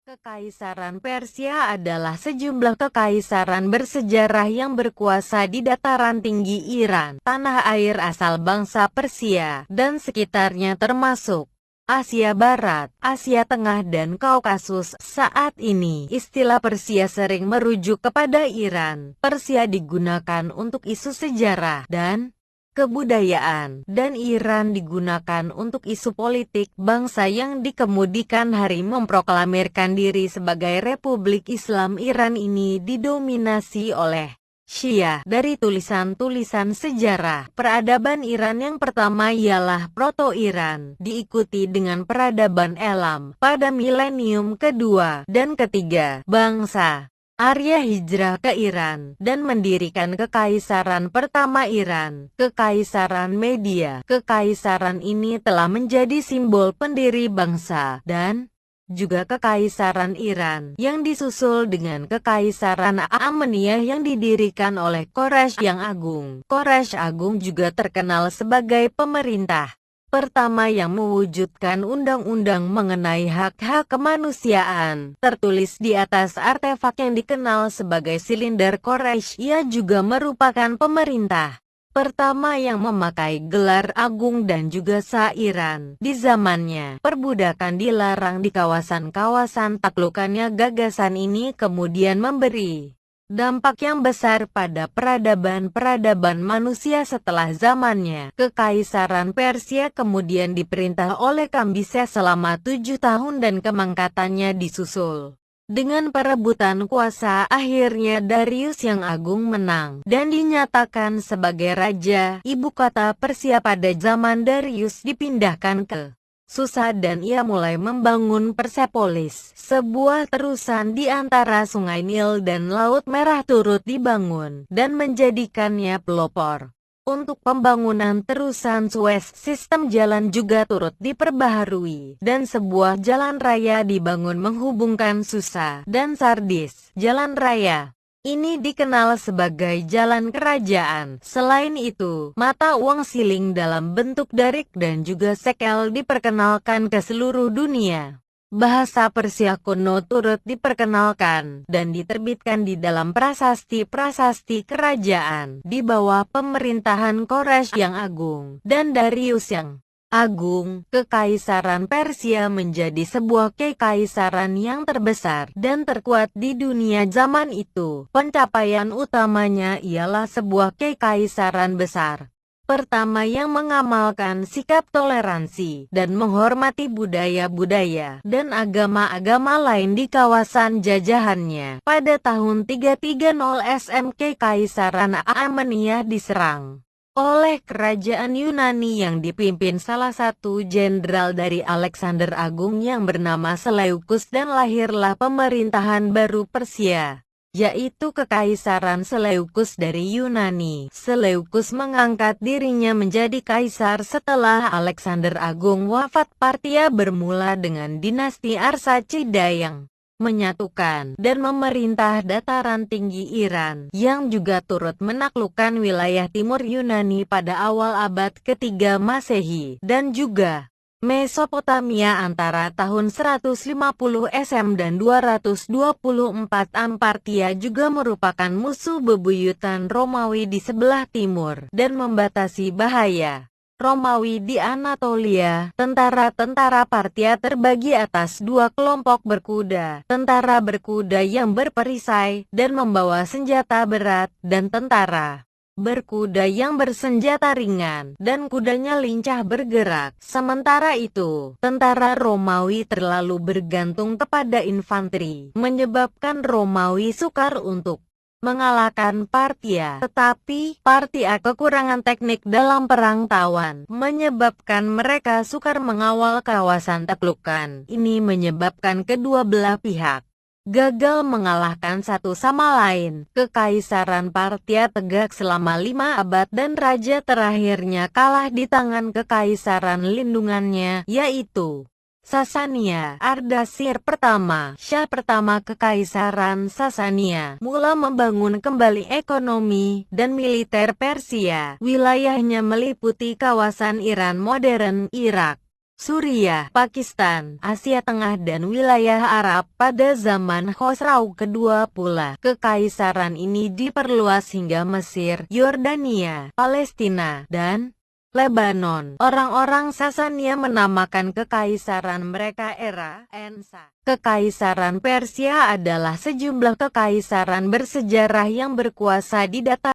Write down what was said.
Kekaisaran Persia adalah sejumlah kekaisaran bersejarah yang berkuasa di dataran tinggi Iran, tanah air asal bangsa Persia, dan sekitarnya termasuk Asia Barat, Asia Tengah dan Kaukasus. Saat ini, istilah Persia sering merujuk kepada Iran. Persia digunakan untuk isu sejarah dan kebudayaan, dan Iran digunakan untuk isu politik. Bangsa yang dikemudikan hari memproklamirkan diri sebagai Republik Islam Iran ini didominasi oleh Syiah. Dari tulisan-tulisan sejarah, peradaban Iran yang pertama ialah Proto-Iran, diikuti dengan peradaban Elam pada milenium kedua dan ketiga. Bangsa Arya hijrah ke Iran dan mendirikan Kekaisaran Pertama Iran, Kekaisaran Media. Kekaisaran ini telah menjadi simbol pendiri bangsa dan juga Kekaisaran Iran, yang disusul dengan Kekaisaran Amaniyah yang didirikan oleh Quraisy yang Agung. Quraisy Agung juga terkenal sebagai pemerintah pertama yang mewujudkan undang-undang mengenai hak-hak kemanusiaan. Tertulis di atas artefak yang dikenal sebagai silinder Quraisy. Ia juga merupakan pemerintah pertama yang memakai gelar agung dan juga Sairan. Di zamannya, perbudakan dilarang di kawasan-kawasan taklukannya. Gagasan ini kemudian memberi dampak yang besar pada peradaban-peradaban manusia setelah zamannya. Kekaisaran Persia kemudian diperintah oleh Kambises selama 7 tahun dan kemangkatannya disusul dengan perebutan kuasa. Akhirnya Darius yang Agung menang dan dinyatakan sebagai raja. Ibu kota Persia pada zaman Darius dipindahkan ke Susa dan ia mulai membangun Persepolis. Sebuah terusan di antara Sungai Nil dan Laut Merah turut dibangun dan menjadikannya pelopor untuk pembangunan terusan Suez. Sistem jalan juga turut diperbaharui dan sebuah jalan raya dibangun menghubungkan Susa dan Sardis. Jalan raya ini dikenal sebagai Jalan Kerajaan. Selain itu, mata uang siling dalam bentuk darik dan juga shekel diperkenalkan ke seluruh dunia. Bahasa Persia kuno turut diperkenalkan dan diterbitkan di dalam prasasti-prasasti kerajaan di bawah pemerintahan Quraisy yang Agung dan Darius yang Agung. Kekaisaran Persia menjadi sebuah kekaisaran yang terbesar dan terkuat di dunia zaman itu. Pencapaian utamanya ialah sebuah kekaisaran besar pertama yang mengamalkan sikap toleransi dan menghormati budaya-budaya dan agama-agama lain di kawasan jajahannya. Pada tahun 330 SM, Kekaisaran Amaniyah diserang oleh kerajaan Yunani yang dipimpin salah satu jenderal dari Alexander Agung yang bernama Seleukus, dan lahirlah pemerintahan baru Persia, yaitu Kekaisaran Seleukus dari Yunani. Seleukus mengangkat dirinya menjadi kaisar setelah Alexander Agung wafat. Partia bermula dengan dinasti Arsacida yang menyatukan dan memerintah dataran tinggi Iran, yang juga turut menaklukkan wilayah timur Yunani pada awal abad ketiga Masehi, dan juga Mesopotamia antara tahun 150 SM dan 224 AM. Partia juga merupakan musuh bebuyutan Romawi di sebelah timur dan membatasi bahaya Romawi di Anatolia. Tentara-tentara Partia terbagi atas dua kelompok berkuda: tentara berkuda yang berperisai dan membawa senjata berat, dan tentara berkuda yang bersenjata ringan dan kudanya lincah bergerak. Sementara itu, tentara Romawi terlalu bergantung kepada infanteri, menyebabkan Romawi sukar untuk mengalahkan Partia. Tetapi Partia kekurangan teknik dalam perang tawan, menyebabkan mereka sukar mengawal kawasan taklukan. Ini menyebabkan kedua belah pihak gagal mengalahkan satu sama lain. Kekaisaran Partia tegak selama 5 abad dan raja terakhirnya kalah di tangan kekaisaran lindungannya, yaitu Sasania. Ardashir pertama, Syah pertama Kekaisaran Sasania, mula membangun kembali ekonomi dan militer Persia. Wilayahnya meliputi kawasan Iran modern, Irak, Suriah, Pakistan, Asia Tengah dan wilayah Arab pada zaman Khosrau kedua pula. Kekaisaran ini diperluas hingga Mesir, Yordania, Palestina, dan Lebanon. Orang-orang Sasania menamakan kekaisaran mereka era Ensa. Kekaisaran Persia adalah sejumlah kekaisaran bersejarah yang berkuasa di dataran